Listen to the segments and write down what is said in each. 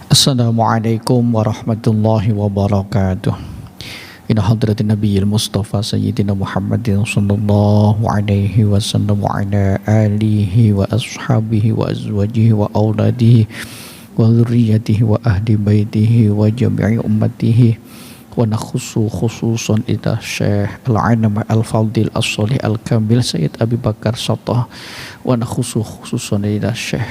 Assalamualaikum warahmatullahi wabarakatuh. Ila hadratin Nabiyil Mustafa Sayyidina Muhammadin sallallahu alaihi wasallam wa ala alihi wa ashabihi wa azwajihi wa auladihi wa dzurriyyatihi wa ahli baitihi wa jami'i ummatihi wa nakhusu khususan ila Syekh Al-Alam Al-Fadil As-Salih Al-Kamil Sayyid Abi Bakar Sattah wa nakhusu khususan ila Syekh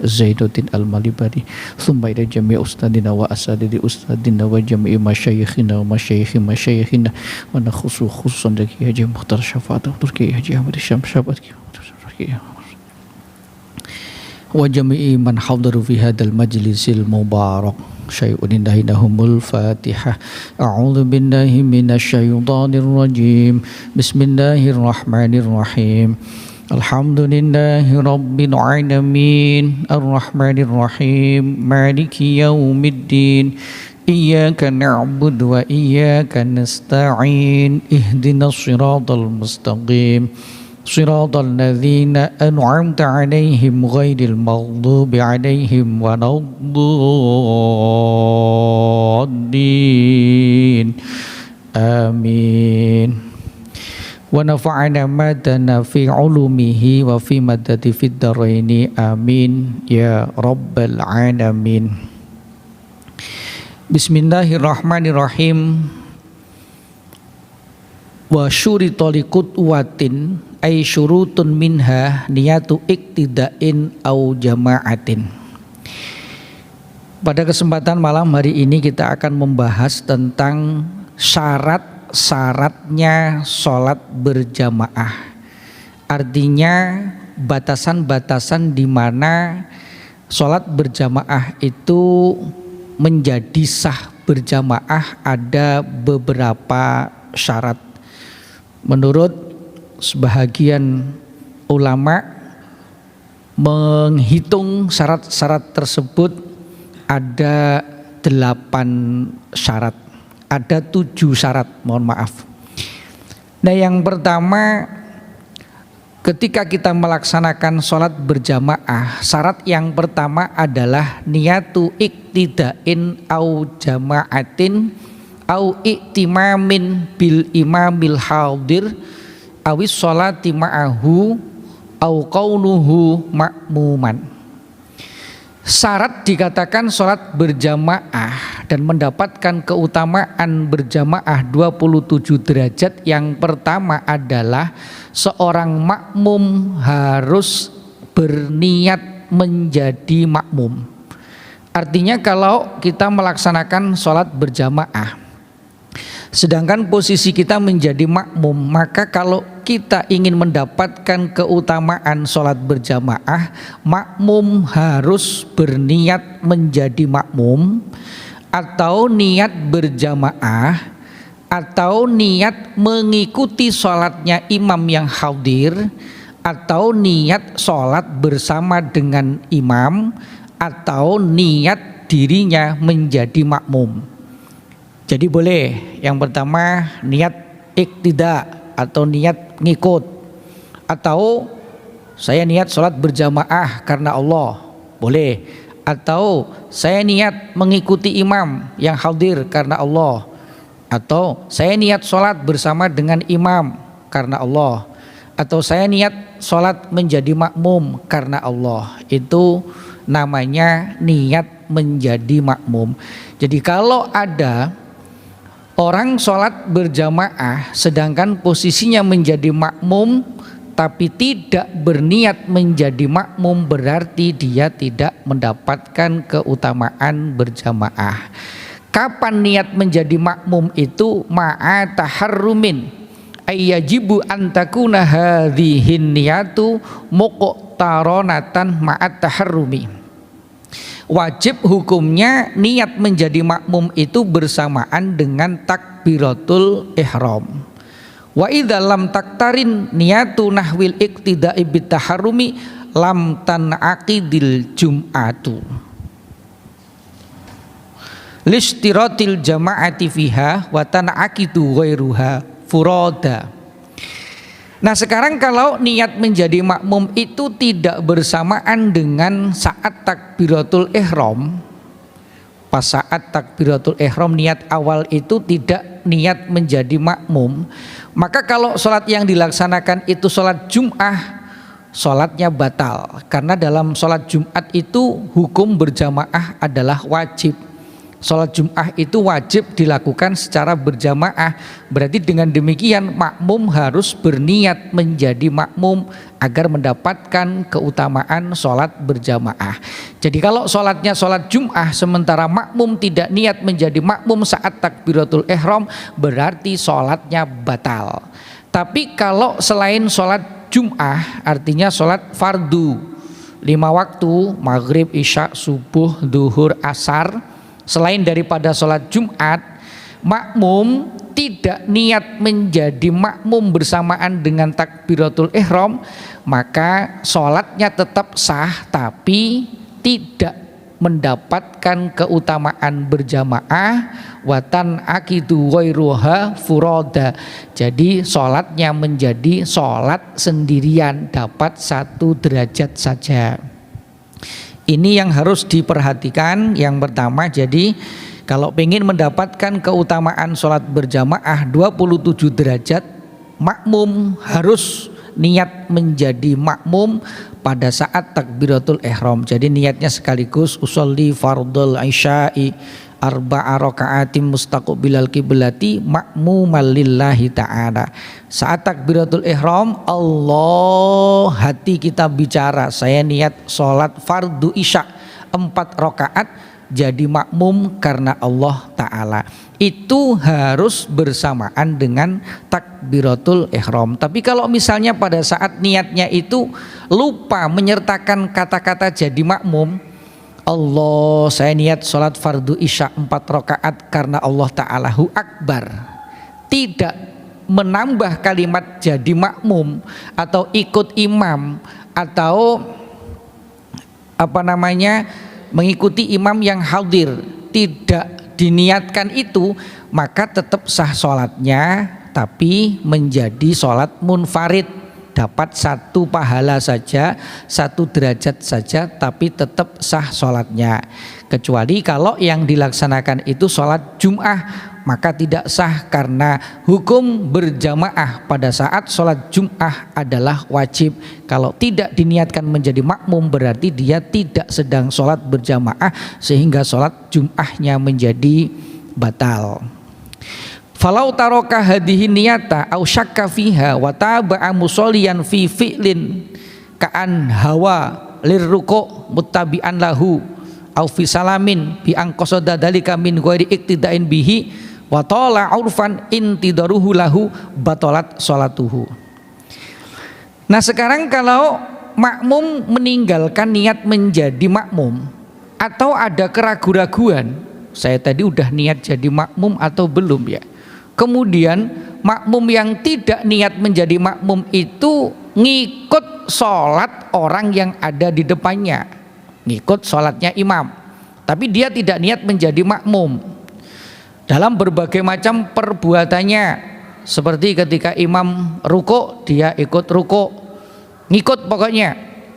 Zainuddin Al-Malibari thumma ila jami' ustadina wa asatidhi ustadina wa jami' masyayikhina wa masyayikhina wa nakhusu khususan ila Haji Mukhtar Syafaat Turki Haji Ahmad Syam Syafaat wa jami'i man hadaru fi hadzal majlisil mubarak. Syai'un indahumul Fatihah. A'udzu billahi minasyaitonir rajim. Bismillahirrahmanirrahim. Alhamdulillahi rabbil alamin. Arrahmanir rahim. Maliki yaumiddin. Iyyaka na'budu wa iyyaka nasta'in. Ihdinas siratal mustaqim. Siratal ladzina an'amta 'alaihim ghairil maghdubi 'alaihim waladdallin. Amin. Wa nafa'ana madana fi 'ulumihi wa fi madadi fid dharaini. Amin ya rabbal alamin. Bismillahirrahmanirrahim. Wa syurita liqutwatin ay syurutun minha niyatu iktida'in au jama'atin. Pada kesempatan malam hari ini kita akan membahas tentang syarat-syaratnya sholat berjamaah. Artinya batasan-batasan di mana sholat berjamaah itu menjadi sah berjamaah, ada beberapa syarat. Menurut sebahagian ulama menghitung syarat-syarat tersebut ada 8 syarat, ada 7 syarat, mohon maaf. Nah, yang pertama, ketika kita melaksanakan sholat berjamaah, syarat yang pertama adalah niyatu iktida'in au jama'atin au iktimamin bil imamil hadir awis sholati ma'ahu au kaunuhu ma'muman. Syarat dikatakan sholat berjamaah dan mendapatkan keutamaan berjamaah 27 derajat. Yang pertama adalah seorang makmum harus berniat menjadi makmum. Artinya kalau kita melaksanakan sholat berjamaah sedangkan posisi kita menjadi makmum, maka kalau kita ingin mendapatkan keutamaan sholat berjamaah, makmum harus berniat menjadi makmum, atau niat berjamaah, atau niat mengikuti sholatnya imam yang hadir, atau niat sholat bersama dengan imam, atau niat dirinya menjadi makmum. Jadi boleh yang pertama niat iktida atau niat ngikut, atau saya niat sholat berjamaah karena Allah, boleh, atau saya niat mengikuti imam yang hadir karena Allah, atau saya niat sholat bersama dengan imam karena Allah, atau saya niat sholat menjadi makmum karena Allah. Itu namanya niat menjadi makmum. Jadi kalau ada orang sholat berjamaah sedangkan posisinya menjadi makmum tapi tidak berniat menjadi makmum, berarti dia tidak mendapatkan keutamaan berjamaah. Kapan niat menjadi makmum itu? Ma'a taharrumin ayyajibu antakuna hadhihin niyatu muqtaronatan ma'at taharrumi. Wajib hukumnya niat menjadi makmum itu bersamaan dengan takbiratul ihram. Wa idza lam taktarin niyatu nahwil iktida'i bitaharrumi lam tanaqidil jum'atu listiratil jama'ati fiha wa tanaqidu ghairuha furada. Nah, sekarang kalau niat menjadi makmum itu tidak bersamaan dengan saat takbiratul ihram, pas saat takbiratul ihram niat awal itu tidak niat menjadi makmum, maka kalau sholat yang dilaksanakan itu sholat Jum'ah, sholatnya batal. Karena dalam sholat Jumat itu hukum berjamaah adalah wajib. Sholat Jum'ah itu wajib dilakukan secara berjamaah. Berarti dengan demikian makmum harus berniat menjadi makmum agar mendapatkan keutamaan sholat berjamaah. Jadi kalau sholatnya sholat Jum'ah sementara makmum tidak niat menjadi makmum saat takbiratul ihram, berarti sholatnya batal. Tapi kalau selain sholat Jum'ah, artinya sholat fardu 5 waktu, maghrib, isya, subuh, duhur, asar, selain daripada sholat Jumat, makmum tidak niat menjadi makmum bersamaan dengan takbiratul ihram, maka sholatnya tetap sah tapi tidak mendapatkan keutamaan berjamaah. Watan akidu ghairuha furoda, jadi sholatnya menjadi sholat sendirian, dapat 1 derajat saja. Ini yang harus diperhatikan. Yang pertama, jadi kalau ingin mendapatkan keutamaan sholat berjamaah 27 derajat, makmum harus niat menjadi makmum pada saat takbiratul ihram. Jadi niatnya sekaligus usolli fardul isya'i arba'a raka'atin mustaqbilal qiblati makmuman lillahi ta'ala. Saat takbiratul ihram, Allah, hati kita bicara, saya niat sholat fardu isya 4 rakaat jadi makmum karena Allah Ta'ala. Itu harus bersamaan dengan takbiratul ihram. Tapi kalau misalnya pada saat niatnya itu lupa menyertakan kata-kata jadi makmum, Allah, saya niat sholat fardu isya 4 rakaat karena Allah Ta'alahu Akbar, tidak menambah kalimat jadi makmum atau ikut imam atau mengikuti imam yang hadir, tidak diniatkan itu, maka tetap sah sholatnya tapi menjadi sholat munfarid, dapat 1 pahala saja, 1 derajat saja, tapi tetap sah sholatnya. Kecuali kalau yang dilaksanakan itu sholat Jum'ah, maka tidak sah karena hukum berjamaah pada saat sholat Jum'ah adalah wajib. Kalau tidak diniatkan menjadi makmum berarti dia tidak sedang sholat berjamaah sehingga sholat Jum'ahnya menjadi batal. Falau taroka hadihi niyata au syakka fiha wa taba'a musolliyan fi fi'lin ka'an hawa lirruku muttabi'an lahu au fi salamin bi angqasada dalika min ghairi iktida'in bihi wa tala urfan intidaruhu lahu batalat sholatuhu. Nah sekarang kalau makmum meninggalkan niat menjadi makmum atau ada keraguan-raguan, saya tadi udah niat jadi makmum atau belum ya, kemudian makmum yang tidak niat menjadi makmum itu ngikut sholat orang yang ada di depannya, ngikut sholatnya imam, tapi dia tidak niat menjadi makmum dalam berbagai macam perbuatannya, seperti ketika imam ruku dia ikut ruku, ngikut pokoknya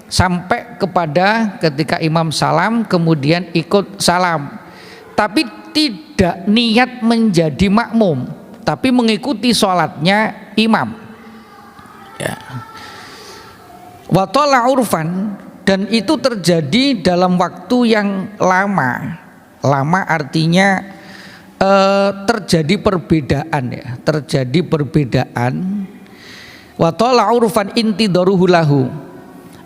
sampai kepada ketika imam salam kemudian ikut salam, tapi tidak niat menjadi makmum tapi mengikuti sholatnya imam ya. Wa tala urfan, dan itu terjadi dalam waktu yang lama. Lama artinya terjadi perbedaan ya, terjadi perbedaan. Wa tala urfan intidaruhu lahu,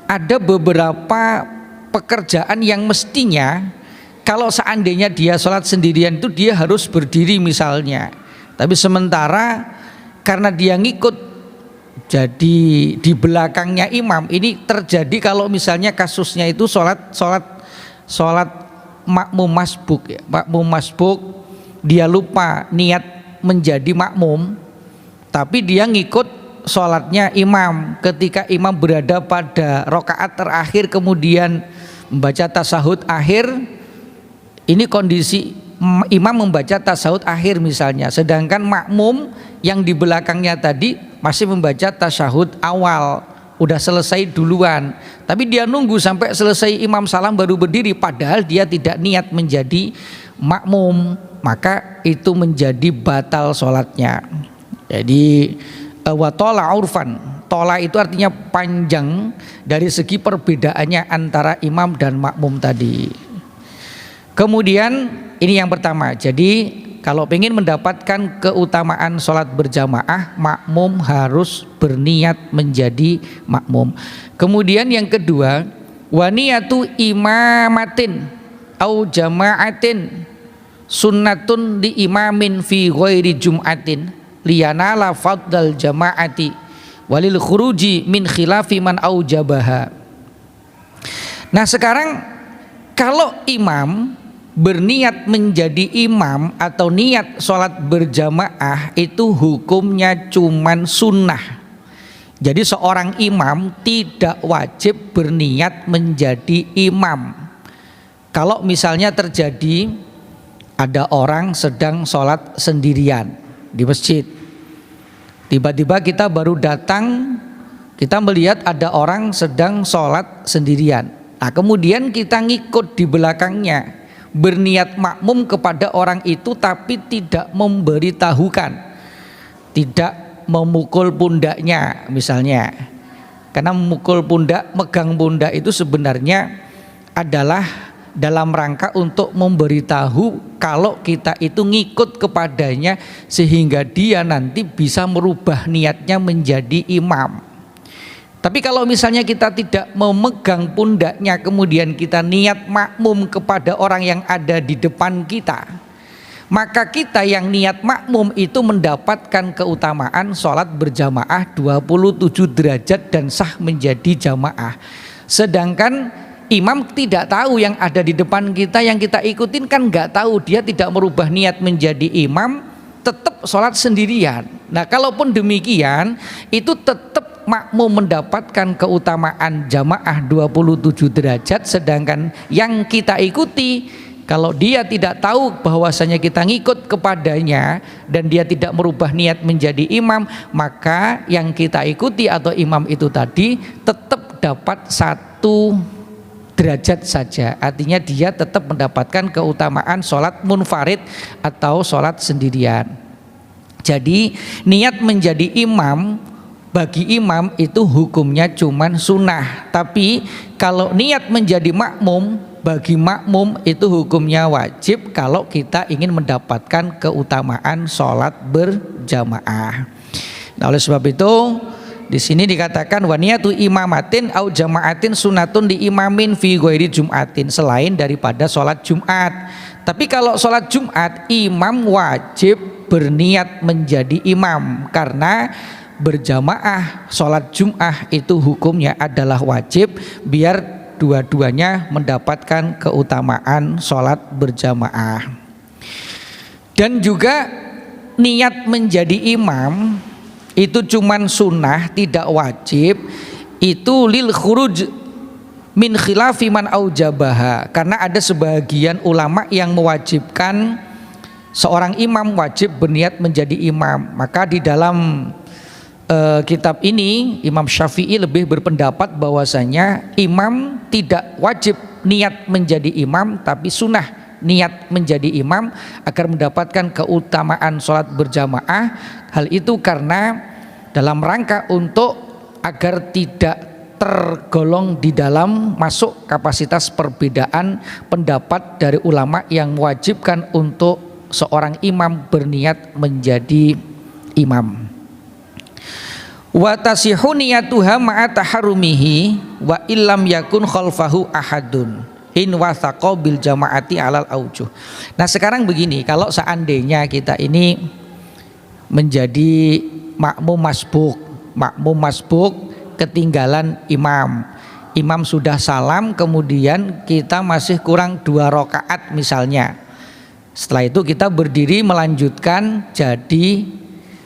ada beberapa pekerjaan yang mestinya kalau seandainya dia sholat sendirian itu dia harus berdiri misalnya, tapi sementara karena dia ngikut jadi di belakangnya imam, ini terjadi kalau misalnya kasusnya itu sholat makmum masbuk ya, makmum masbuk dia lupa niat menjadi makmum tapi dia ngikut sholatnya imam, ketika imam berada pada rakaat terakhir kemudian membaca tasahud akhir, ini kondisi imam membaca tasahud akhir misalnya, sedangkan makmum yang di belakangnya tadi masih membaca tasahud awal, udah selesai duluan, tapi dia nunggu sampai selesai imam salam baru berdiri, padahal dia tidak niat menjadi makmum, maka itu menjadi batal sholatnya. Jadi watola urfan, tola itu artinya panjang dari segi perbedaannya antara imam dan makmum tadi. Kemudian ini yang pertama, jadi kalau ingin mendapatkan keutamaan sholat berjamaah, makmum harus berniat menjadi makmum. Kemudian yang kedua, waniyatu imamatin au jama'atin sunnatun di imamin fi ghairi jum'atin liyanala fadl jama'ati walil khuruji min khilafi man aujabaha. Nah sekarang kalau imam berniat menjadi imam atau niat sholat berjamaah itu hukumnya cuman sunnah. Jadi seorang imam tidak wajib berniat menjadi imam. Kalau misalnya terjadi ada orang sedang sholat sendirian di masjid, tiba-tiba kita baru datang, kita melihat ada orang sedang sholat sendirian. Nah kemudian kita ngikut di belakangnya, berniat makmum kepada orang itu tapi tidak memberitahukan, tidak memukul pundaknya misalnya, karena memukul pundak, megang pundak itu sebenarnya adalah dalam rangka untuk memberitahu kalau kita itu ngikut kepadanya sehingga dia nanti bisa merubah niatnya menjadi imam. Tapi kalau misalnya kita tidak memegang pundaknya kemudian kita niat makmum kepada orang yang ada di depan kita, maka kita yang niat makmum itu mendapatkan keutamaan sholat berjamaah 27 derajat dan sah menjadi jamaah. Sedangkan imam tidak tahu yang ada di depan kita, yang kita ikutin kan nggak tahu, dia tidak merubah niat menjadi imam, tetap sholat sendirian. Nah kalaupun demikian itu tetap makmum mendapatkan keutamaan jamaah 27 derajat, sedangkan yang kita ikuti kalau dia tidak tahu bahwasanya kita ngikut kepadanya dan dia tidak merubah niat menjadi imam, maka yang kita ikuti atau imam itu tadi tetap dapat 1 derajat saja. Artinya dia tetap mendapatkan keutamaan sholat munfarid atau sholat sendirian. Jadi niat menjadi imam bagi imam itu hukumnya cuman sunnah, tapi kalau niat menjadi makmum bagi makmum itu hukumnya wajib kalau kita ingin mendapatkan keutamaan sholat berjamaah. Nah oleh sebab itu di sini dikatakan waniyatu imamatin au jamaatin sunatun di imamin fi ghairi jum'atin, selain daripada sholat Jumat. Tapi kalau sholat Jumat imam wajib berniat menjadi imam, karena berjamaah sholat Jum'ah itu hukumnya adalah wajib biar dua-duanya mendapatkan keutamaan sholat berjamaah. Dan juga niat menjadi imam itu cuman sunnah, tidak wajib. Itu lil khuruj min khilafi man aujabaha, karena ada sebagian ulama yang mewajibkan seorang imam wajib berniat menjadi imam. Maka di dalam kitab ini Imam Syafi'i lebih berpendapat bahwasanya imam tidak wajib niat menjadi imam, tapi sunnah niat menjadi imam agar mendapatkan keutamaan sholat berjamaah. Hal itu karena dalam rangka untuk agar tidak tergolong di dalam masuk kapasitas perbedaan pendapat dari ulama yang mewajibkan untuk seorang imam berniat menjadi imam. Wa tasihu niyatuha ma'a taharumihi wa illam yakun khalfahu ahadun in wathaqa bil jamaati alal aujuh. Nah sekarang begini, kalau seandainya kita ini menjadi makmum masbuk ketinggalan imam sudah salam, kemudian kita masih kurang 2 rakaat misalnya, setelah itu kita berdiri melanjutkan, jadi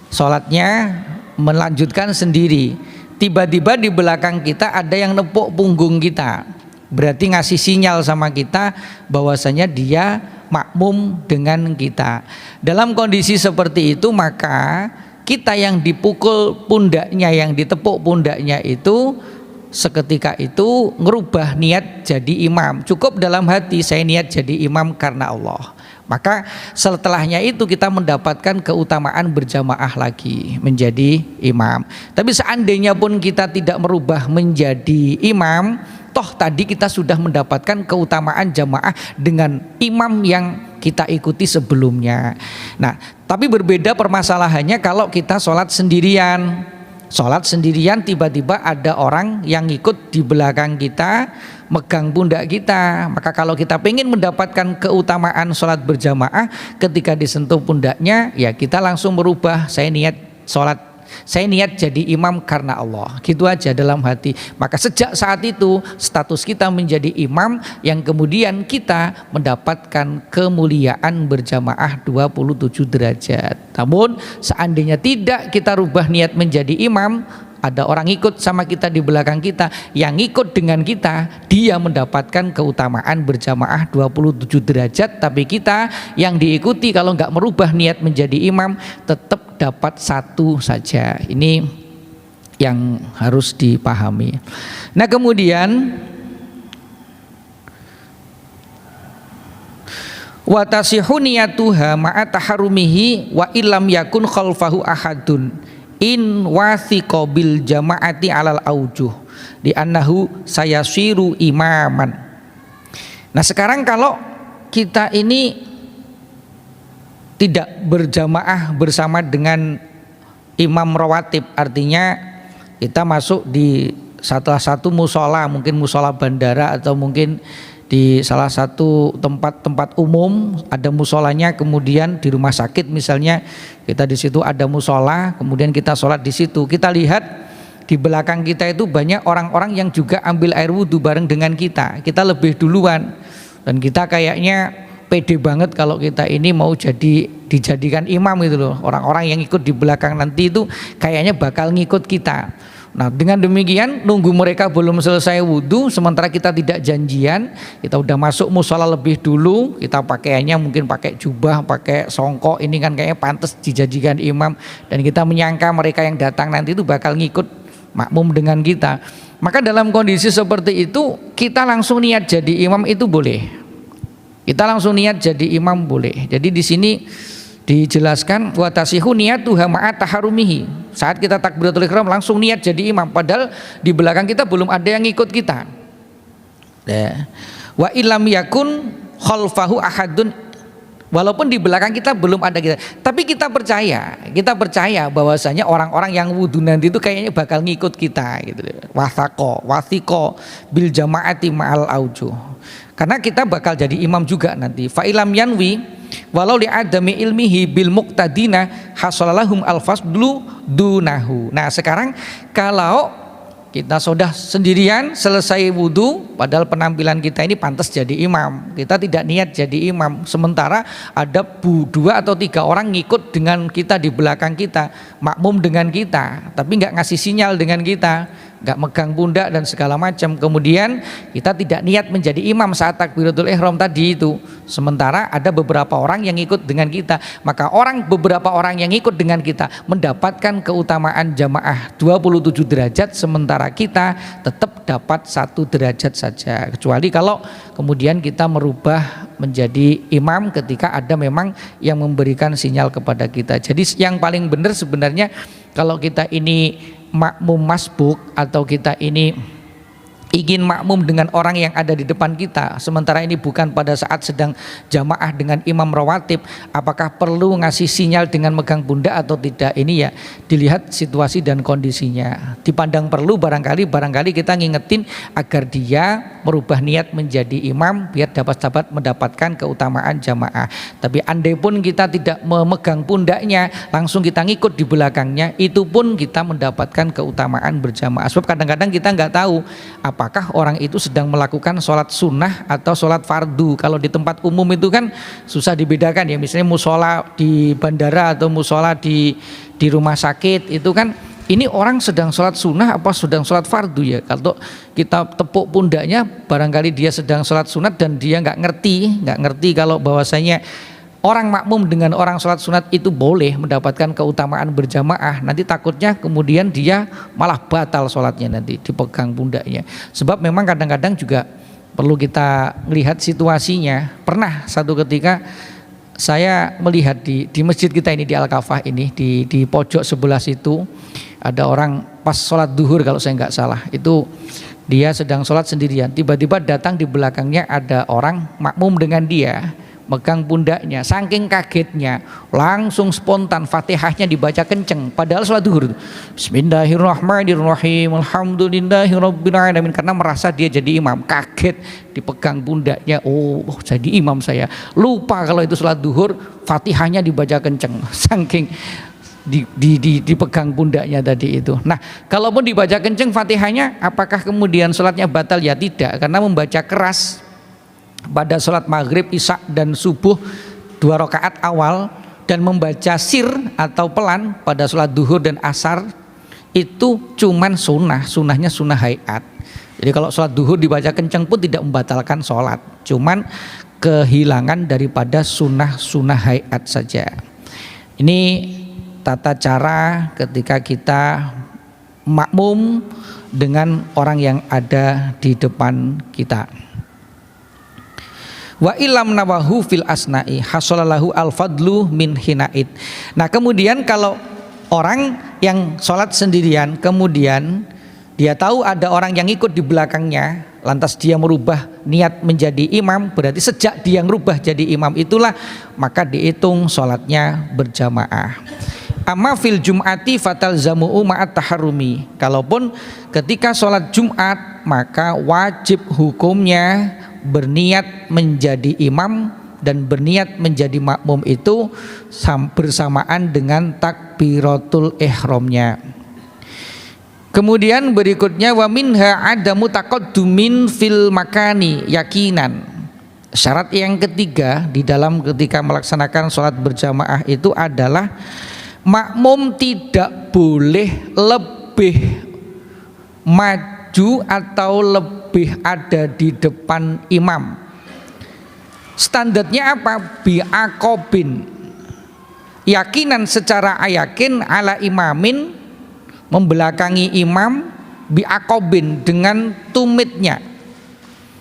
sholatnya melanjutkan sendiri. Tiba-tiba di belakang kita ada yang nepuk punggung kita, berarti ngasih sinyal sama kita bahwasanya dia makmum dengan kita. Dalam kondisi seperti itu maka kita yang dipukul pundaknya, yang ditepuk pundaknya itu seketika itu ngerubah niat jadi imam. Cukup dalam hati saya niat jadi imam karena Allah. Maka setelahnya itu kita mendapatkan keutamaan berjamaah lagi menjadi imam. Tapi seandainya pun kita tidak merubah menjadi imam, toh tadi kita sudah mendapatkan keutamaan jamaah dengan imam yang kita ikuti sebelumnya. Nah, tapi berbeda permasalahannya kalau kita sholat sendirian. Sholat sendirian tiba-tiba ada orang yang ikut di belakang kita megang pundak kita. Maka kalau kita pengen mendapatkan keutamaan sholat berjamaah, ketika disentuh pundaknya ya kita langsung merubah, saya niat sholat, saya niat jadi imam karena Allah, gitu aja dalam hati. Maka sejak saat itu status kita menjadi imam yang kemudian kita mendapatkan kemuliaan berjamaah 27 derajat. Namun seandainya tidak kita rubah niat menjadi imam, ada orang ikut sama kita di belakang kita, yang ikut dengan kita dia mendapatkan keutamaan berjamaah 27 derajat, tapi kita yang diikuti kalau nggak merubah niat menjadi imam tetap dapat satu saja. Ini yang harus dipahami. Nah, kemudian wa tasihu niyatuha ma'a taharumihi wa illam yakun khalfahu ahadun in wathiqa bil jama'ati alal aujuh di annahu sayasiru imaman. Nah, sekarang kalau kita ini tidak berjamaah bersama dengan imam rawatib, artinya kita masuk di salah satu musola, mungkin musola bandara atau mungkin di salah satu tempat-tempat umum ada musolanya, kemudian di rumah sakit misalnya kita di situ ada musola, kemudian kita sholat di situ. Kita lihat di belakang kita itu banyak orang-orang yang juga ambil air wudhu bareng dengan kita. Kita lebih duluan dan kita kayaknya pede banget kalau kita ini mau dijadikan imam gitu loh. Orang-orang yang ikut di belakang nanti itu kayaknya bakal ngikut kita. Nah, dengan demikian nunggu mereka belum selesai wudhu, sementara kita tidak janjian, kita udah masuk musola lebih dulu, kita pakaiannya mungkin pakai jubah, pakai songkok, ini kan kayaknya pantas dijadikan imam, dan kita menyangka mereka yang datang nanti itu bakal ngikut makmum dengan kita. Maka dalam kondisi seperti itu kita langsung niat jadi imam itu boleh. Kita langsung niat jadi imam boleh. Jadi di sini dijelaskan wa tasihu niyatuha ma'a taharumihi. Saat kita takbiratul ihram langsung niat jadi imam, padahal di belakang kita belum ada yang ikut kita. Wa illam yakun khalfahu ahadun, walaupun di belakang kita belum ada kita, tapi kita percaya bahwasanya orang-orang yang wudhu nanti itu kayaknya bakal ngikut kita gitu. Wathiqo bil jamaati ma'al aujuh. Karena kita bakal jadi imam juga nanti. Fa ilam yanwi walau li adami ilmihi bil muqtadina hasalalahum al-fasdlu dunahu. Nah, sekarang kalau kita sudah sendirian selesai wudhu, padahal penampilan kita ini pantas jadi imam, kita tidak niat jadi imam, sementara ada 2 atau 3 orang ngikut dengan kita di belakang kita, makmum dengan kita, tapi nggak ngasih sinyal dengan kita, nggak megang pundak dan segala macam. Kemudian kita tidak niat menjadi imam saat takbiratul ihram tadi itu, sementara ada beberapa orang yang ikut dengan kita, maka beberapa orang yang ikut dengan kita mendapatkan keutamaan jamaah 27 derajat, sementara kita tetap dapat 1 derajat saja, kecuali kalau kemudian kita merubah menjadi imam ketika ada memang yang memberikan sinyal kepada kita. Jadi yang paling benar sebenarnya kalau kita ini makmum masbuk atau kita ini ingin makmum dengan orang yang ada di depan kita, sementara ini bukan pada saat sedang jamaah dengan imam rawatib, apakah perlu ngasih sinyal dengan megang pundak atau tidak, ini ya dilihat situasi dan kondisinya. Dipandang perlu, barangkali kita ngingetin agar dia merubah niat menjadi imam biar dapat mendapatkan keutamaan jamaah. Tapi andai pun kita tidak memegang pundaknya, langsung kita ngikut di belakangnya, itu pun kita mendapatkan keutamaan berjamaah. Sebab kadang-kadang kita nggak tahu apakah orang itu sedang melakukan sholat sunnah atau sholat fardu. Kalau di tempat umum itu kan susah dibedakan ya, misalnya musola di bandara atau musola di rumah sakit itu kan, ini orang sedang sholat sunnah apa sedang sholat fardu ya. Kalau kita tepuk pundaknya barangkali dia sedang sholat sunat dan dia nggak ngerti kalau bahwasanya orang makmum dengan orang sholat sunat itu boleh mendapatkan keutamaan berjamaah, nanti takutnya kemudian dia malah batal sholatnya, nanti dipegang pundaknya. Sebab memang kadang-kadang juga perlu kita melihat situasinya. Pernah satu ketika saya melihat di masjid kita ini, di Al-Kafah ini, di pojok sebelah situ ada orang pas sholat duhur kalau saya nggak salah, itu dia sedang sholat sendirian, tiba-tiba datang di belakangnya ada orang makmum dengan dia, megang pundaknya, saking kagetnya langsung spontan Fatihahnya dibaca kenceng, padahal sholat duhur. Bismillahirrahmanirrahim, alhamdulillahirabbil alamin, karena merasa dia jadi imam, kaget dipegang pundaknya, oh jadi imam saya, lupa kalau itu sholat duhur, Fatihahnya dibaca kenceng, saking dipegang pundaknya tadi itu. Nah, kalaupun dibaca kenceng Fatihahnya, apakah kemudian sholatnya batal? Ya tidak, karena membaca keras pada sholat maghrib, isya dan subuh 2 rakaat awal, dan membaca sir atau pelan pada sholat duhur dan asar itu cuman sunnahnya sunnah hayat. Jadi kalau sholat duhur dibaca kenceng pun tidak membatalkan sholat, cuman kehilangan daripada sunnah hayat saja. Ini tata cara ketika kita makmum dengan orang yang ada di depan kita. Wa ilam nawahu fil asna'i hasolalahu al-fadlu min hinaid. Nah, kemudian kalau orang yang sholat sendirian kemudian dia tahu ada orang yang ikut di belakangnya, lantas dia merubah niat menjadi imam, berarti sejak dia merubah jadi imam itulah maka dihitung sholatnya berjamaah. Amma fil jum'ati fatal zamu'u ma'at taharrumi. Kalaupun ketika sholat Jumat maka wajib hukumnya berniat menjadi imam dan berniat menjadi makmum itu bersamaan dengan takbiratul ihramnya. Kemudian berikutnya wa minha adamu taqaddumin fil makani yakinan. Syarat yang ketiga di dalam ketika melaksanakan sholat berjamaah itu adalah makmum tidak boleh lebih maju atau lebih ada di depan imam. Standarnya apa? Bi'aqobin, yakinan secara yakin, ala imamin, membelakangi imam, bi'aqobin, dengan tumitnya.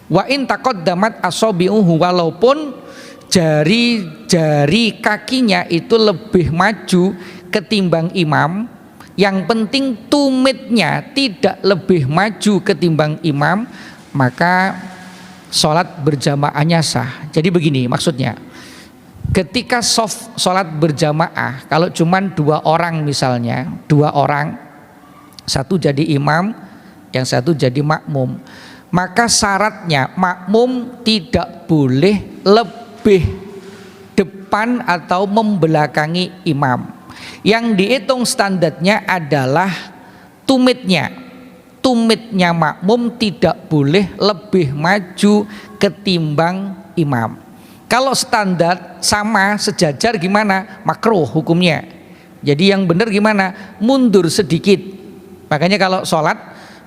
Wa in taqaddamat asabi'uhu, walaupun jari-jari kakinya itu lebih maju ketimbang imam, yang penting tumitnya tidak lebih maju ketimbang imam, maka sholat berjamaahnya sah. Jadi begini maksudnya, ketika sholat berjamaah, kalau cuman 2 orang misalnya, 2 orang, satu jadi imam, yang satu jadi makmum, maka syaratnya makmum tidak boleh lebih depan atau membelakangi imam. Yang dihitung standarnya adalah tumitnya. Tumitnya makmum tidak boleh lebih maju ketimbang imam. Kalau standar sama sejajar gimana? Makruh hukumnya. Jadi yang benar gimana? Mundur sedikit. Makanya kalau sholat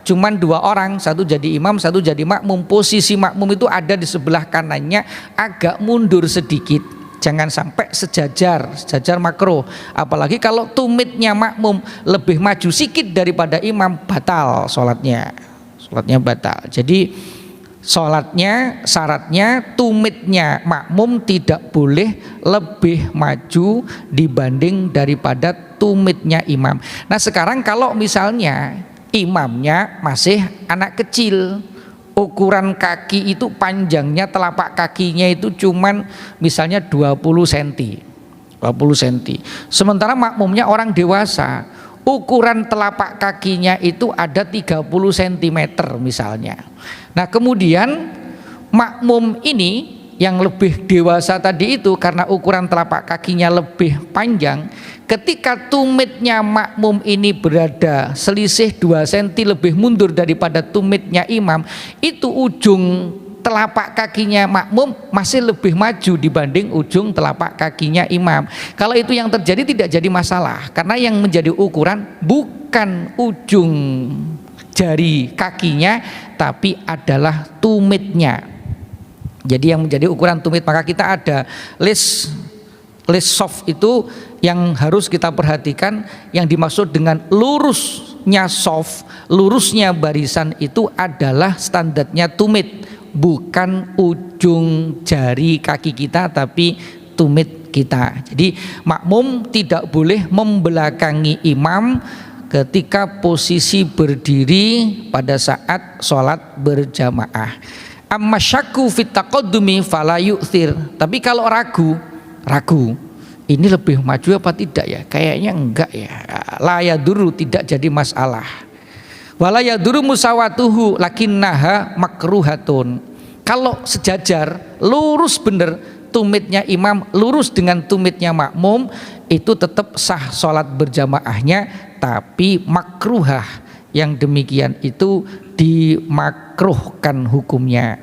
cuman 2 orang, satu jadi imam, satu jadi makmum, posisi makmum itu ada di sebelah kanannya, agak mundur sedikit, jangan sampai sejajar makruh. Apalagi kalau tumitnya makmum lebih maju sedikit daripada imam, batal sholatnya batal. Jadi sholatnya syaratnya tumitnya makmum tidak boleh lebih maju dibanding daripada tumitnya imam. Nah sekarang kalau misalnya imamnya masih anak kecil, ukuran kaki itu panjangnya, telapak kakinya itu cuman misalnya 20 cm. Sementara makmumnya orang dewasa, ukuran telapak kakinya itu ada 30 cm misalnya. Nah kemudian makmum ini yang lebih dewasa tadi itu, karena ukuran telapak kakinya lebih panjang, ketika tumitnya makmum ini berada selisih 2 cm lebih mundur daripada tumitnya imam, itu ujung telapak kakinya makmum masih lebih maju dibanding ujung telapak kakinya imam. Kalau itu yang terjadi tidak jadi masalah, karena yang menjadi ukuran bukan ujung jari kakinya tapi adalah tumitnya. Jadi yang menjadi ukuran tumit, maka kita ada list List soft itu yang harus kita perhatikan, yang dimaksud dengan lurusnya soft, lurusnya barisan itu adalah standarnya tumit, bukan ujung jari kaki kita tapi tumit kita. Jadi makmum tidak boleh membelakangi imam ketika posisi berdiri pada saat sholat berjamaah. Amma syakku fit taqaddumi fala yu'thir. Tapi kalau ragu ini lebih maju apa tidak ya? Kayaknya enggak ya. La yaduru, tidak jadi masalah. Wala yaduru musawatuhu lakinnaha makruhatun. Kalau sejajar, lurus bener tumitnya imam, lurus dengan tumitnya makmum, itu tetap sah sholat berjamaahnya, tapi makruhah. Yang demikian itu dimakruhkan hukumnya.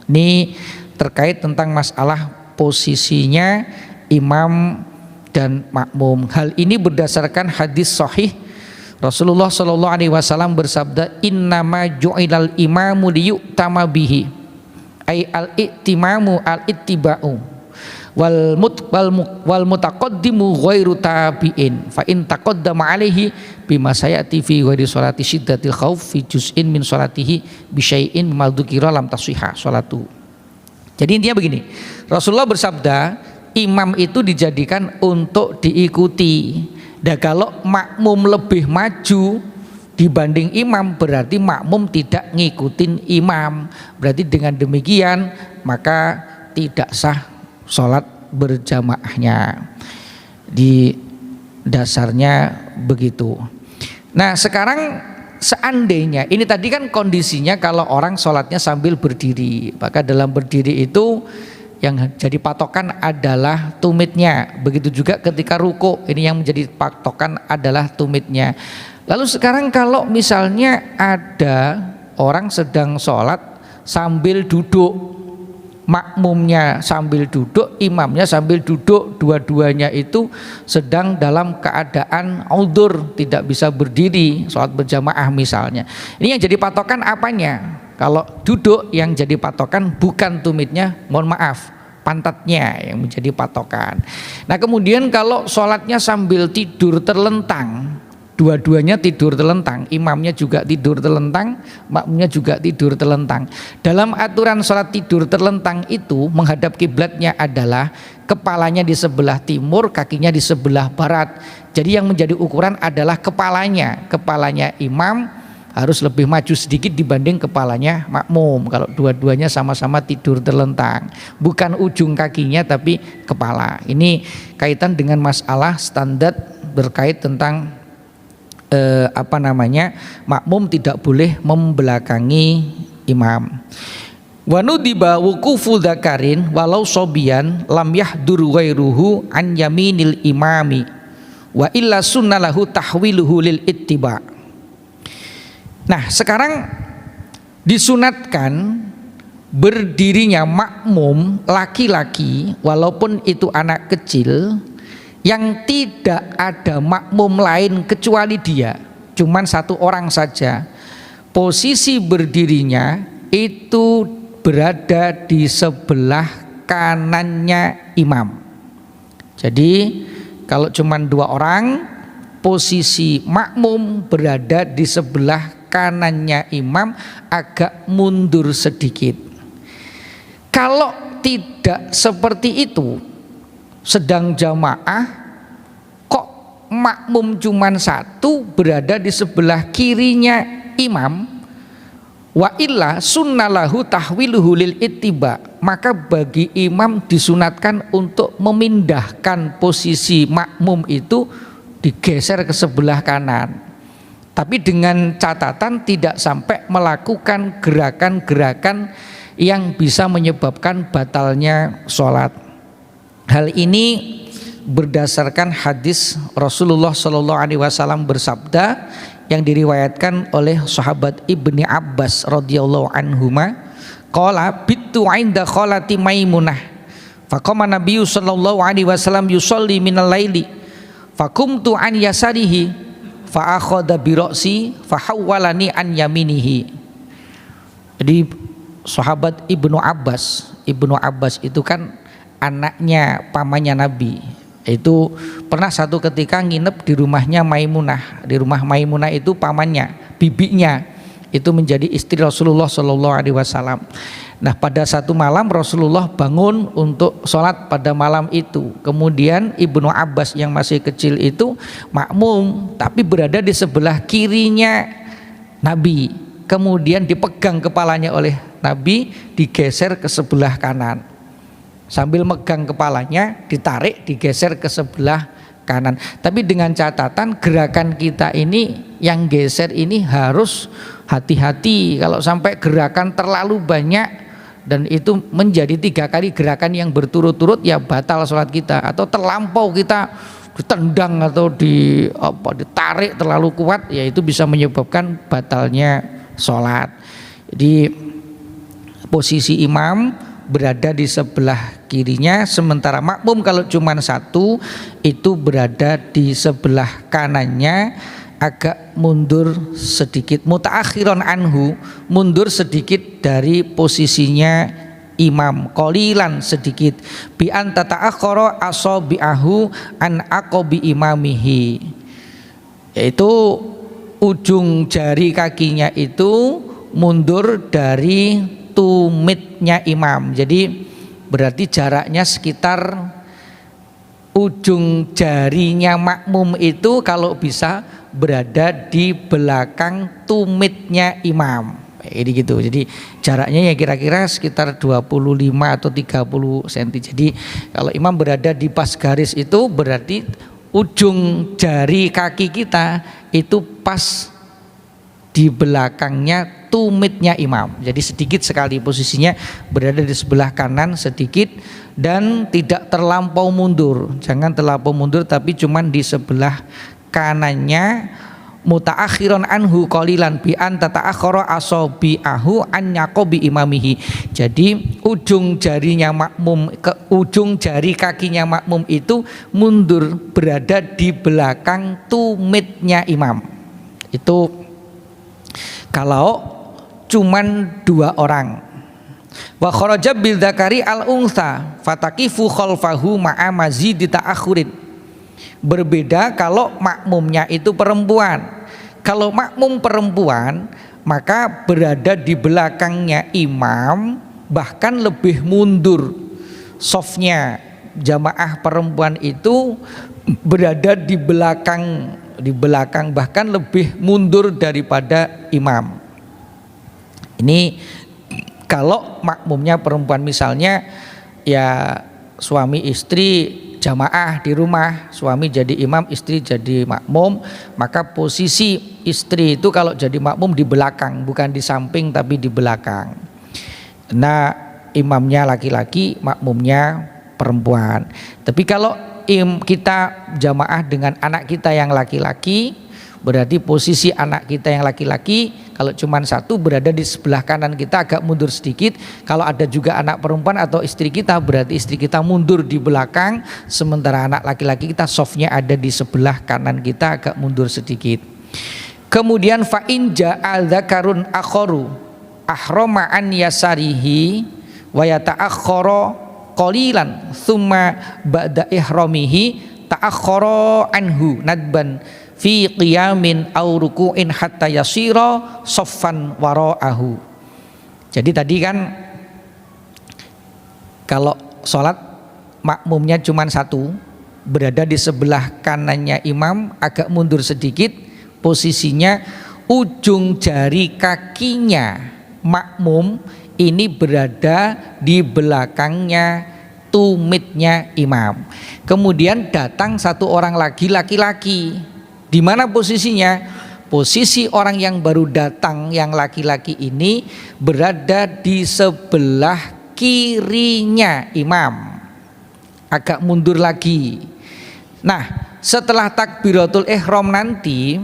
Ini terkait tentang masalah posisinya imam dan makmum. Hal ini berdasarkan hadis sahih Rasulullah Shallallahu Alaihi Wasallam bersabda, innama ju'ilal imamu liyu'tama bihi, ay al-i'timamu al-ittiba'u wal mutaqaddimu ghairu tabi'in fa in taqaddama alaihi bima sayati fi ghairi sholati syiddatil khauf fi juz'in min sholatihi bi syai'in mimma dzukira lam tasihha sholatu. Jadi intinya begini, Rasulullah bersabda imam itu dijadikan untuk diikuti. Dan kalau makmum lebih maju dibanding imam, berarti makmum tidak ngikutin imam. Berarti dengan demikian maka tidak sah sholat berjamaahnya. Di dasarnya begitu. Nah sekarang seandainya, ini tadi kan kondisinya kalau orang sholatnya sambil berdiri, maka dalam berdiri itu yang jadi patokan adalah tumitnya. Begitu juga ketika ruku, ini yang menjadi patokan adalah tumitnya. Lalu sekarang kalau misalnya ada orang sedang sholat sambil duduk, makmumnya sambil duduk, imamnya sambil duduk, dua-duanya itu sedang dalam keadaan udzur, tidak bisa berdiri, sholat berjamaah misalnya. Ini yang jadi patokan apanya? Kalau duduk yang jadi patokan bukan tumitnya, mohon maaf, pantatnya yang menjadi patokan. Nah kemudian kalau sholatnya sambil tidur terlentang, dua-duanya tidur terlentang, imamnya juga tidur terlentang, makmumnya juga tidur terlentang. Dalam aturan sholat tidur terlentang itu menghadap kiblatnya adalah kepalanya di sebelah timur, kakinya di sebelah barat. Jadi yang menjadi ukuran adalah kepalanya imam harus lebih maju sedikit dibanding kepalanya makmum. Kalau dua-duanya sama-sama tidur terlentang, bukan ujung kakinya tapi kepala. Ini kaitan dengan masalah standar berkait tentang makmum tidak boleh membelakangi imam. Wa nudiba wuqufu dzakarin walau sobian lam yahdur ghairuhu an yaminil imami wa illa sunnalahu tahwiluhu lil ittiba. Nah sekarang disunatkan berdirinya makmum laki-laki walaupun itu anak kecil yang tidak ada makmum lain kecuali dia, cuman satu orang saja. Posisi berdirinya itu berada di sebelah kanannya imam. Jadi kalau cuman dua orang, posisi makmum berada di sebelah kanannya imam, agak mundur sedikit. Kalau tidak seperti itu, sedang jamaah kok makmum cuman satu berada di sebelah kirinya imam, wa illa sunnalahu tahwiluhu lil ittiba, maka bagi imam disunatkan untuk memindahkan posisi makmum itu, digeser ke sebelah kanan. Tapi dengan catatan tidak sampai melakukan gerakan-gerakan yang bisa menyebabkan batalnya sholat. Hal ini berdasarkan hadis Rasulullah Shallallahu Alaihi Wasallam bersabda yang diriwayatkan oleh sahabat Ibni Abbas radhiyallahu anhuma, qala bittu 'inda khalati Maimunah faqama Nabiyyu sallallahu alaihi wasallam yusolli minal laili fakumtu an yasarihi fa akhadha bi ra'si fa hawwalani an yaminihi. Jadi sahabat Ibnu Abbas itu kan anaknya pamannya Nabi, Itu pernah satu ketika nginep di rumahnya Maimunah. Di rumah Maimunah itu pamannya, bibinya itu menjadi istri Rasulullah Shallallahu Alaihi Wasallam. Nah, pada satu malam Rasulullah bangun untuk sholat pada malam itu. Kemudian Ibnu Abbas yang masih kecil itu makmum, tapi berada di sebelah kirinya Nabi. Kemudian dipegang kepalanya oleh Nabi, digeser ke sebelah kanan. Sambil megang kepalanya, ditarik, digeser ke sebelah kanan. Tapi dengan catatan gerakan kita ini yang geser ini harus hati-hati. Kalau sampai gerakan terlalu banyak dan itu menjadi 3 kali gerakan yang berturut-turut, ya batal sholat kita. Atau terlampau kita ditendang atau ditarik terlalu kuat, ya itu bisa menyebabkan batalnya sholat. Jadi posisi imam berada di sebelah kirinya, sementara makmum kalau cuma satu itu berada di sebelah kanannya, agak mundur sedikit, mutaakhiron anhu, mundur sedikit dari posisinya imam, qalilan sedikit, bi an tata'akhkhara asabi'ahu an aqabi imamihi, yaitu ujung jari kakinya itu mundur dari tumitnya imam. Jadi berarti jaraknya sekitar ujung jarinya makmum itu kalau bisa berada di belakang tumitnya imam. Ini gitu. Jadi jaraknya ya kira-kira sekitar 25 atau 30 cm. Jadi kalau imam berada di pas garis itu berarti ujung jari kaki kita itu pas di belakangnya tumitnya imam. Jadi sedikit sekali posisinya berada di sebelah kanan sedikit dan tidak terlampau mundur. Jangan terlampau mundur tapi cuman di sebelah kanannya, mutaakhiron anhu qalilan bi an tata'akhkhara asabi'ahu an yaqobi imamihi. Jadi ujung jarinya makmum ke ujung jari kakinya makmum itu mundur berada di belakang tumitnya imam. Itu kalau cuman 2 orang. Wa kharaja bil dzakari al unsa fataqifu khalfahu ma'a mazidi ta'akhurin. Berbeda kalau makmumnya itu perempuan. Kalau makmum perempuan maka berada di belakangnya imam, bahkan lebih mundur softnya. Jamaah perempuan itu berada di belakang bahkan lebih mundur daripada imam. Ini kalau makmumnya perempuan, misalnya ya suami istri jamaah di rumah, suami jadi imam, istri jadi makmum, maka posisi istri itu kalau jadi makmum di belakang, bukan di samping tapi di belakang. Nah, imamnya laki-laki, makmumnya perempuan. Tapi kalau kita jamaah dengan anak kita yang laki-laki, berarti posisi anak kita yang laki-laki kalau cuma satu berada di sebelah kanan kita, agak mundur sedikit. Kalau ada juga anak perempuan atau istri kita, berarti istri kita mundur di belakang, sementara anak laki-laki kita softnya ada di sebelah kanan kita, agak mundur sedikit. Kemudian fa in ja'al dzakarun akharu ahrama an yasarihi wa yata'akhkhara qalilan thumma ba'da ihramihi ta'akhkhara anhu nadban fi qiyamin aw ruku'in hatta yasira saffan wara'ahu. Jadi tadi kan kalau sholat makmumnya cuma satu, berada di sebelah kanannya imam, agak mundur sedikit posisinya, ujung jari kakinya makmum ini berada di belakangnya tumitnya imam. Kemudian datang satu orang lagi laki-laki. Di mana posisinya? Posisi orang yang baru datang yang laki-laki ini berada di sebelah kirinya imam, agak mundur lagi. Nah, setelah takbiratul ihram nanti,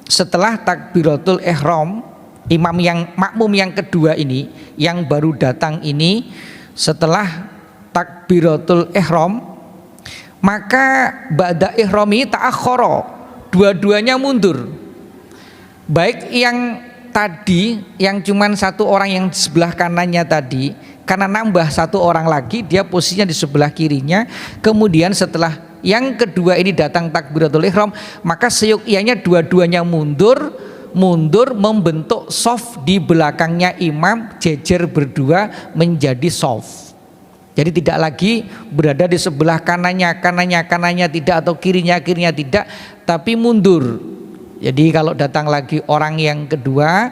setelah takbiratul ihram, imam yang makmum yang kedua ini yang baru datang ini setelah takbiratul ihram, maka ba'da ihrami ta'akhkhara, dua-duanya mundur. Baik yang tadi yang cuman satu orang yang di sebelah kanannya tadi, karena nambah satu orang lagi dia posisinya di sebelah kirinya, kemudian setelah yang kedua ini datang takbiratul ihram, maka seyogyanya dua-duanya mundur membentuk shaf di belakangnya imam, jejer berdua menjadi shaf. Jadi tidak lagi berada di sebelah kanannya tidak, atau kirinya tidak, tapi mundur. Jadi kalau datang lagi orang yang kedua,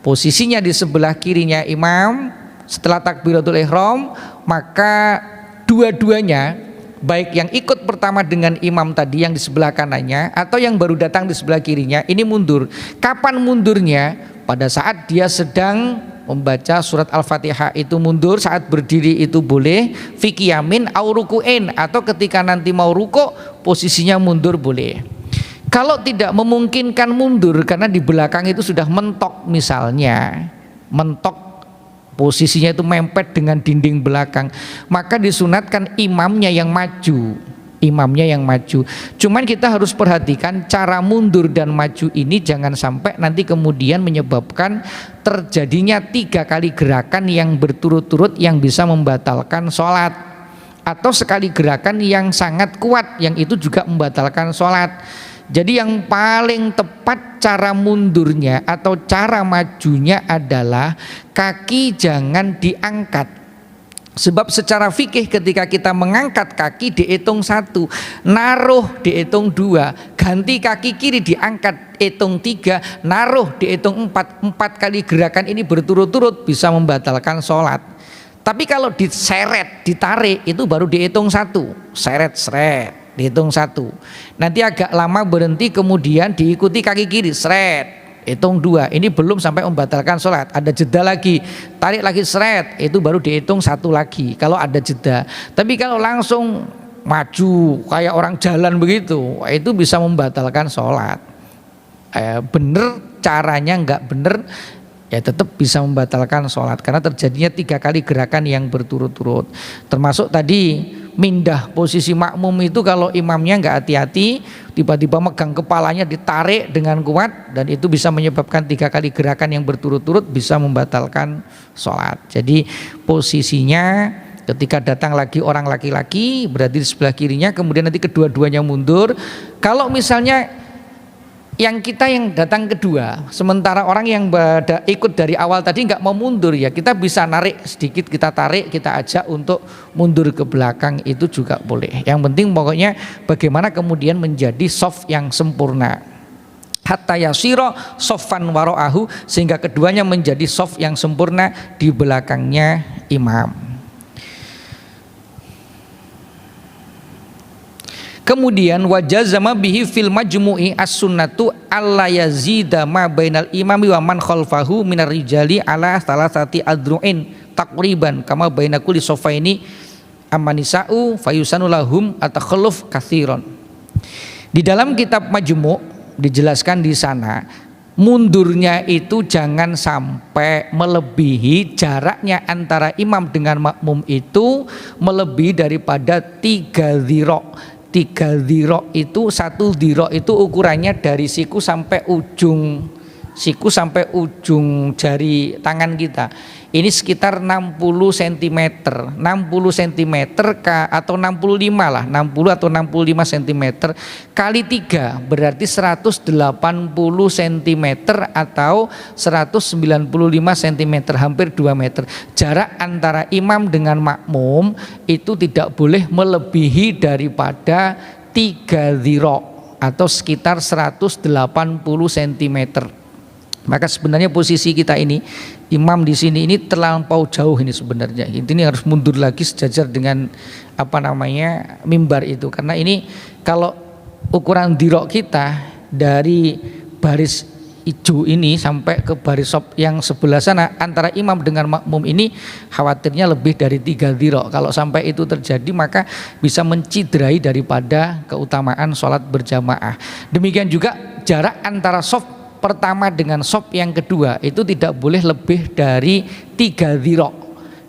posisinya di sebelah kirinya imam setelah takbiratul ihram, maka dua-duanya, baik yang ikut pertama dengan imam tadi yang di sebelah kanannya atau yang baru datang di sebelah kirinya, ini mundur. Kapan mundurnya? Pada saat dia sedang membaca surat Al-Fatihah itu mundur, saat berdiri itu boleh, fi qiyamin au ruku'in, atau ketika nanti mau rukuk posisinya mundur boleh. Kalau tidak memungkinkan mundur karena di belakang itu sudah mentok, misalnya mentok posisinya itu mempet dengan dinding belakang, maka disunatkan imamnya yang maju. Cuman kita harus perhatikan cara mundur dan maju ini jangan sampai nanti kemudian menyebabkan terjadinya 3 kali gerakan yang berturut-turut yang bisa membatalkan sholat, atau sekali gerakan yang sangat kuat yang itu juga membatalkan sholat. Jadi yang paling tepat cara mundurnya atau cara majunya adalah kaki jangan diangkat. Sebab secara fikih ketika kita mengangkat kaki dihitung 1, naruh dihitung 2, ganti kaki kiri diangkat hitung 3, naruh dihitung 4. 4 kali gerakan ini berturut-turut bisa membatalkan sholat. Tapi kalau diseret, ditarik, itu baru dihitung 1, seret dihitung 1, nanti agak lama berhenti kemudian diikuti kaki kiri, seret, hitung 2, ini belum sampai membatalkan sholat. Ada jeda lagi, tarik lagi, seret, itu baru dihitung 1 lagi kalau ada jeda. Tapi kalau langsung maju kayak orang jalan begitu, itu bisa membatalkan sholat. Bener caranya, enggak bener ya tetap bisa membatalkan sholat karena terjadinya 3 kali gerakan yang berturut-turut. Termasuk tadi mindah posisi makmum itu, kalau imamnya nggak hati-hati tiba-tiba megang kepalanya ditarik dengan kuat, dan itu bisa menyebabkan 3 kali gerakan yang berturut-turut bisa membatalkan sholat. Jadi posisinya ketika datang lagi orang laki-laki berarti di sebelah kirinya, kemudian nanti kedua-duanya mundur. Kalau misalnya yang datang kedua, sementara orang yang ikut dari awal tadi nggak mau mundur, ya kita bisa narik sedikit, kita tarik, kita ajak untuk mundur ke belakang, itu juga boleh. Yang penting pokoknya bagaimana kemudian menjadi shaf yang sempurna, hatta yasiro shaffan wara'ahu, sehingga keduanya menjadi shaf yang sempurna di belakangnya imam. Kemudian wajazama bihi fil majmu'i as-sunnatu alla yazida ma bainal imami wa man khalfahu minar rijali ala thalathati adru'in taqriban kama baina kulli safaini amanisa'u fayusanu lahum atakhalluf katsiran. Di dalam kitab Majmu' dijelaskan di sana, mundurnya itu jangan sampai melebihi jaraknya antara imam dengan makmum itu melebihi daripada 3 dhira'. 3 dhira' itu, 1 dhira' itu ukurannya dari siku sampai ujung jari tangan kita. Ini sekitar 60 cm, 60 cm atau 65 lah, 60 atau 65 cm kali 3 berarti 180 cm atau 195 cm, hampir 2 meter. Jarak antara imam dengan makmum itu tidak boleh melebihi daripada 3 dhira' atau sekitar 180 cm. Maka sebenarnya posisi kita ini, imam di sini ini terlampau jauh ini sebenarnya. Ini harus mundur lagi sejajar dengan mimbar itu. Karena ini kalau ukuran dhira' kita dari baris hijau ini sampai ke baris shaf yang sebelah sana, antara imam dengan makmum ini khawatirnya lebih dari 3 dhira'. Kalau sampai itu terjadi maka bisa menciderai daripada keutamaan sholat berjamaah. Demikian juga jarak antara shaf pertama dengan shaf yang kedua itu tidak boleh lebih dari 3 dhira'.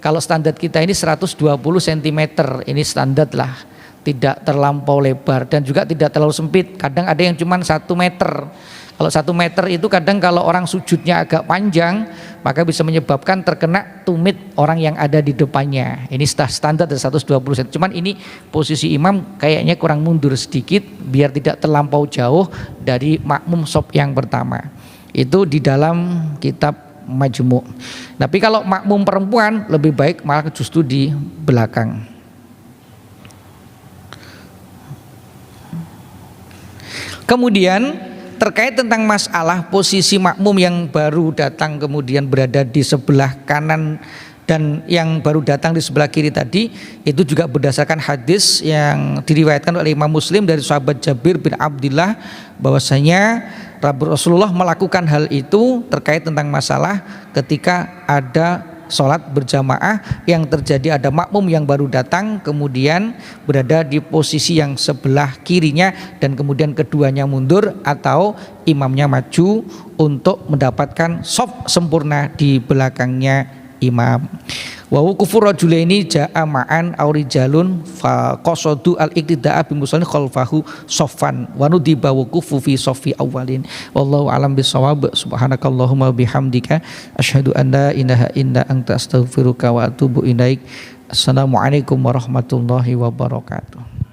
Kalau standar kita ini 120 cm, ini standar lah, tidak terlampau lebar dan juga tidak terlalu sempit. Kadang ada yang cuma 1 meter. Kalau 1 meter itu kadang kalau orang sujudnya agak panjang maka bisa menyebabkan terkena tumit orang yang ada di depannya. Ini standar 120 cm. Cuman ini posisi imam kayaknya kurang mundur sedikit biar tidak terlampau jauh dari makmum shaf yang pertama. Itu di dalam kitab Majmu'. Tapi kalau makmum perempuan lebih baik malah justru di belakang. Kemudian terkait tentang masalah posisi makmum yang baru datang kemudian berada di sebelah kanan dan yang baru datang di sebelah kiri tadi, itu juga berdasarkan hadis yang diriwayatkan oleh Imam Muslim dari sahabat Jabir bin Abdullah bahwasanya Rasulullah melakukan hal itu terkait tentang masalah ketika ada sholat berjamaah yang terjadi ada makmum yang baru datang kemudian berada di posisi yang sebelah kirinya dan kemudian keduanya mundur atau imamnya maju untuk mendapatkan shaf sempurna di belakangnya imam. Wa wuqufu rajulaini jaa ma'an aw rijalun fa qasadu al-iqtida'a bi musallin khalfahu shaffan wa nudiba wuqufu fi shaffi awwalin. Wallahu a'lam bissawab. Subhanakallahumma bihamdika asyhadu an la ilaha illa anta astaghfiruka wa atubu ilaik. Assalamualaikum warahmatullahi wabarakatuh.